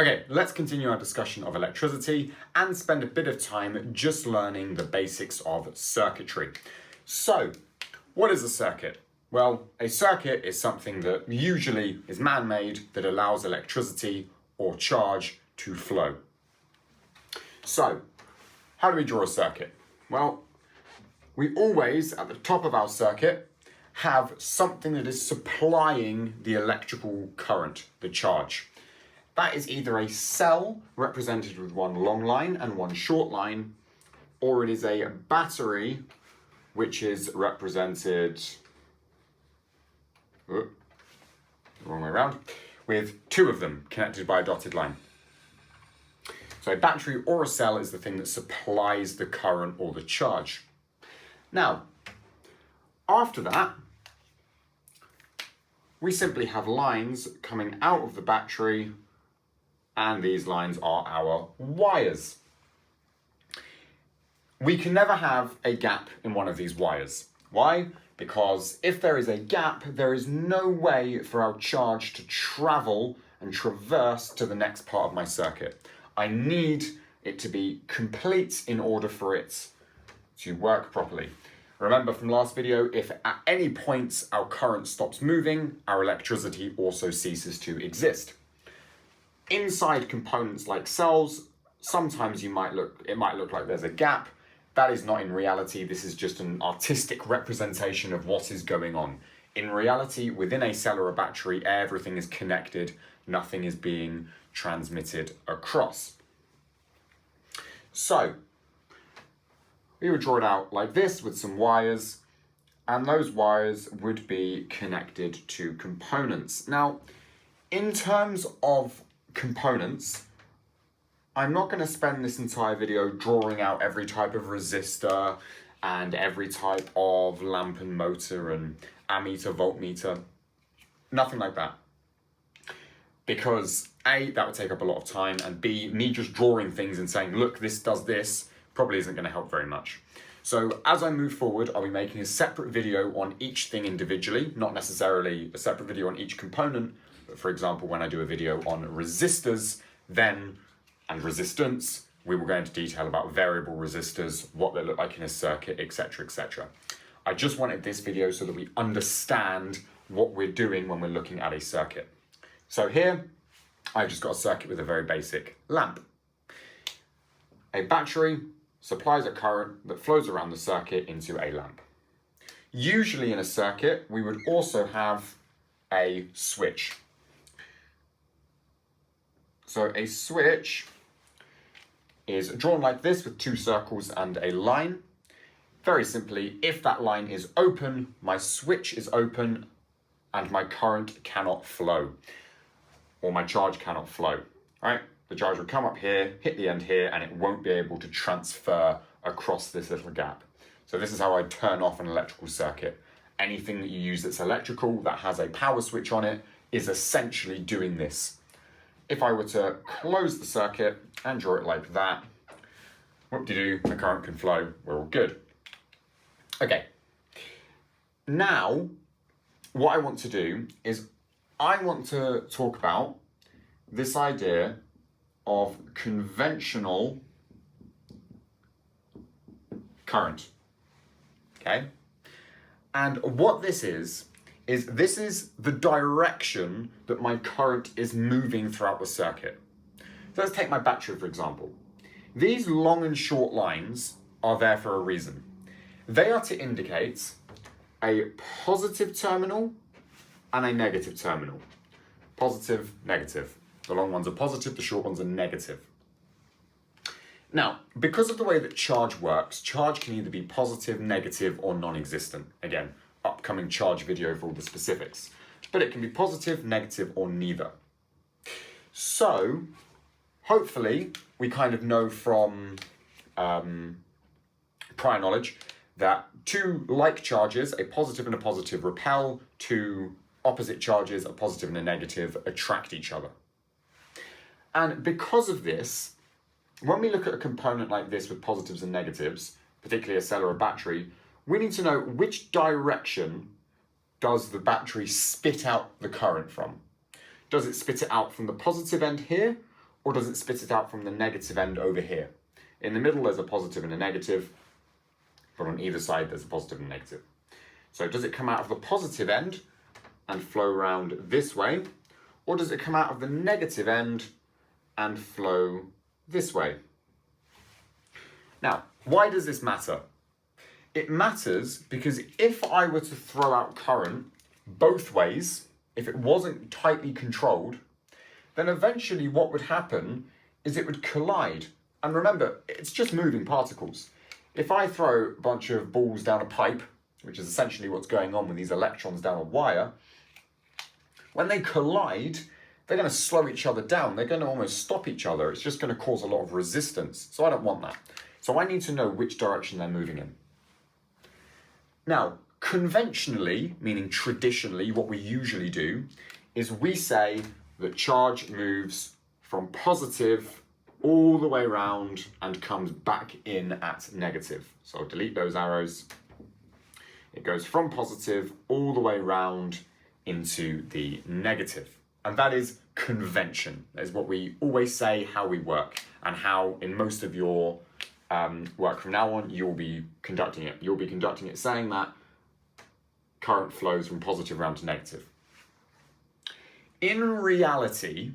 Okay, let's continue our discussion of electricity and spend a bit of time just learning the basics of circuitry. So, what is a circuit? Well, a circuit is something that usually is man-made that allows electricity or charge to flow. So, how do we draw a circuit? Well, we always, at the top of our circuit, have something that is supplying the electrical current, the charge. That is either a cell represented with one long line and one short line, or it is a battery which is represented, the wrong way around, with two of them connected by a dotted line. So a battery or a cell is the thing that supplies the current or the charge. Now, after that, we simply have lines coming out of the battery, and these lines are our wires. We can never have a gap in one of these wires. Why? Because if there is a gap, there is no way for our charge to travel and traverse to the next part of my circuit. I need it to be complete in order for it to work properly. Remember from last video, if at any point our current stops moving, our electricity also ceases to exist. Inside components like cells, sometimes it might look like there's a gap. That is not in reality. This is just an artistic representation of what is going on. In reality, within a cell or a battery, everything is connected. Nothing is being transmitted across. So, we would draw it out like this with some wires, and those wires would be connected to components. Now, in terms of components, I'm not going to spend this entire video drawing out every type of resistor and every type of lamp and motor and ammeter, voltmeter, nothing like that. Because A, that would take up a lot of time, and B, me just drawing things and saying, look, this does this, probably isn't going to help very much. So as I move forward, I'll be making a separate video on each thing individually, not necessarily a separate video on each component. But for example, when I do a video on resistors, and resistance, we will go into detail about variable resistors, what they look like in a circuit, etc., etc. I just wanted this video so that we understand what we're doing when we're looking at a circuit. So here, I've just got a circuit with a very basic lamp. A battery supplies a current that flows around the circuit into a lamp. Usually in a circuit, we would also have a switch. So a switch is drawn like this with two circles and a line. Very simply, if that line is open, my switch is open and my current cannot flow, or my charge cannot flow, right? The charge will come up here, hit the end here, and it won't be able to transfer across this little gap. So this is how I turn off an electrical circuit. Anything that you use that's electrical, that has a power switch on it, is essentially doing this. If I were to close the circuit and draw it like that, whoop-de-doo, the current can flow, we're all good. Okay, now what I want to do is I want to talk about this idea of conventional current, okay? And what this is this is the direction that my current is moving throughout the circuit. So let's take my battery, for example. These long and short lines are there for a reason. They are to indicate a positive terminal and a negative terminal. Positive, negative. The long ones are positive, the short ones are negative. Now, because of the way that charge works, charge can either be positive, negative, or non-existent. Again, upcoming charge video for all the specifics. But it can be positive, negative, or neither. So, hopefully, we kind of know from prior knowledge that two like charges, a positive and a positive, repel. Two opposite charges, a positive and a negative, attract each other. And because of this, when we look at a component like this with positives and negatives, particularly a cell or a battery, we need to know which direction does the battery spit out the current from. Does it spit it out from the positive end here, or does it spit it out from the negative end over here? In the middle, there's a positive and a negative, but on either side, there's a positive and a negative. So does it come out of the positive end and flow around this way, or does it come out of the negative end and flow this way? Now, why does this matter? It matters because if I were to throw out current both ways, if it wasn't tightly controlled, then eventually what would happen is it would collide. And remember, it's just moving particles. If I throw a bunch of balls down a pipe, which is essentially what's going on with these electrons down a wire, when they collide, they're going to slow each other down. They're going to almost stop each other. It's just going to cause a lot of resistance. So I don't want that. So I need to know which direction they're moving in. Now, conventionally, meaning traditionally, what we usually do is we say that charge moves from positive all the way around and comes back in at negative. So I'll delete those arrows. It goes from positive all the way around into the negative. And that is convention. That is what we always say, how we work, and how in most of your work from now on, you'll be conducting it. You'll be conducting it saying that current flows from positive around to negative. In reality,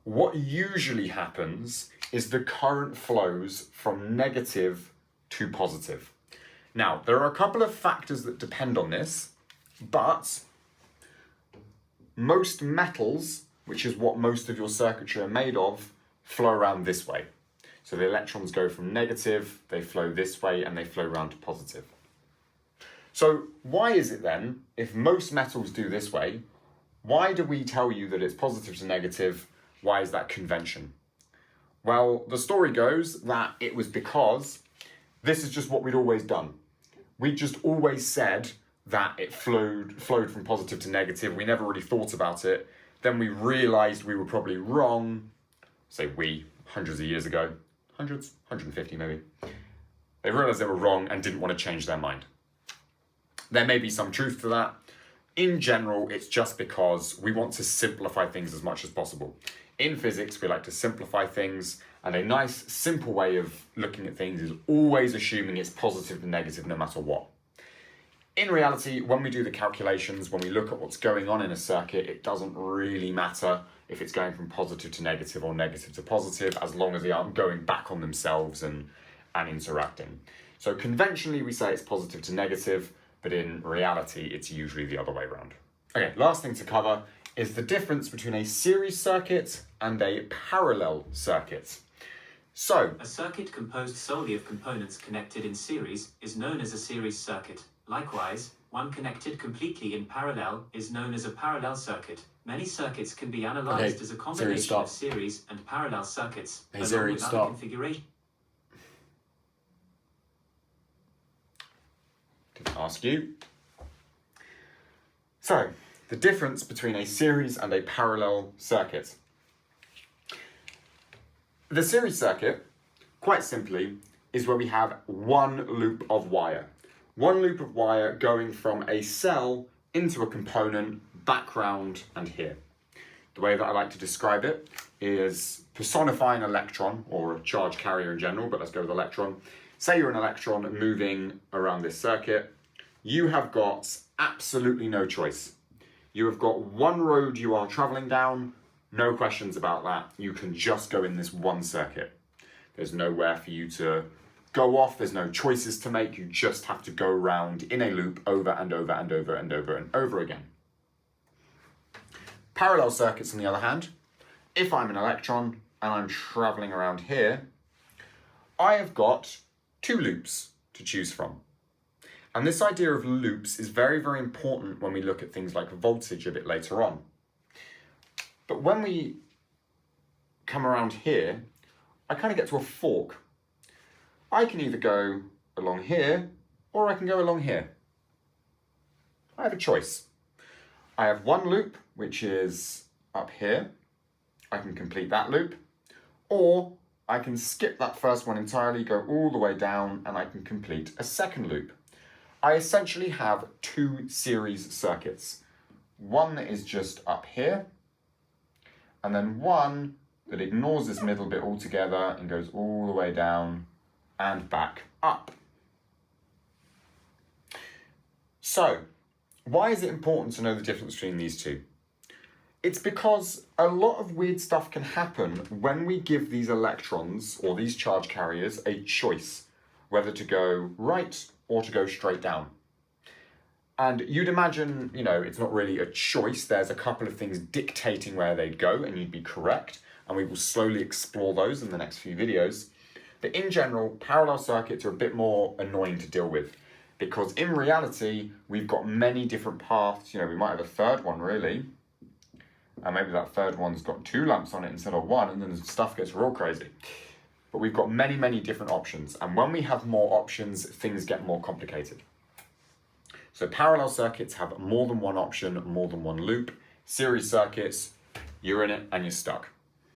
what usually happens is the current flows from negative to positive. Now, there are a couple of factors that depend on this, but most metals, which is what most of your circuitry are made of, flow around this way. So the electrons go from negative, they flow this way, and they flow around to positive. So why is it then, if most metals do this way, why do we tell you that it's positive to negative? Why is that convention? Well, the story goes that it was because this is just what we'd always done. We just always said that it flowed from positive to negative. We never really thought about it. Then we realized we were probably wrong. Say we, hundreds of years ago. Hundreds? 150 maybe. They realized they were wrong and didn't want to change their mind. There may be some truth to that. In general, it's just because we want to simplify things as much as possible. In physics, we like to simplify things, and a nice, simple way of looking at things is always assuming it's positive and negative no matter what. In reality, when we do the calculations, when we look at what's going on in a circuit, it doesn't really matter if it's going from positive to negative or negative to positive, as long as they aren't going back on themselves and interacting. So conventionally, we say it's positive to negative, but in reality, it's usually the other way around. Okay, last thing to cover is the difference between a series circuit and a parallel circuit. So, a circuit composed solely of components connected in series is known as a series circuit. Likewise, one connected completely in parallel is known as a parallel circuit. Many circuits can be analyzed as a combination of series and parallel circuits, along with other configurations. Didn't ask you. So, the difference between a series and a parallel circuit. The series circuit, quite simply, is where we have one loop of wire. One loop of wire going from a cell into a component, background, and here. The way that I like to describe it is personify an electron, or a charge carrier in general, but let's go with electron. Say you're an electron moving around this circuit. You have got absolutely no choice. You have got one road you are traveling down, no questions about that. You can just go in this one circuit. There's nowhere for you to go off, there's no choices to make, you just have to go around in a loop over and over and over and over and over again. Parallel circuits, on the other hand, if I'm an electron and I'm traveling around here, I have got two loops to choose from. And this idea of loops is very, very important when we look at things like voltage a bit later on. But when we come around here, I kind of get to a fork. I can either go along here, or I can go along here. I have a choice. I have one loop, which is up here. I can complete that loop, or I can skip that first one entirely, go all the way down, and I can complete a second loop. I essentially have two series circuits. One that is just up here, and then one that ignores this middle bit altogether and goes all the way down and back up. So, why is it important to know the difference between these two? It's because a lot of weird stuff can happen when we give these electrons, or these charge carriers, a choice, whether to go right or to go straight down. And you'd imagine, it's not really a choice. There's a couple of things dictating where they'd go, and you'd be correct. And we will slowly explore those in the next few videos. But in general, parallel circuits are a bit more annoying to deal with, because in reality, we've got many different paths. We might have a third one, really. And maybe that third one's got 2 lamps on it instead of 1, and then the stuff gets real crazy. But we've got many, many different options. And when we have more options, things get more complicated. So parallel circuits have more than one option, more than one loop. Series circuits, you're in it and you're stuck.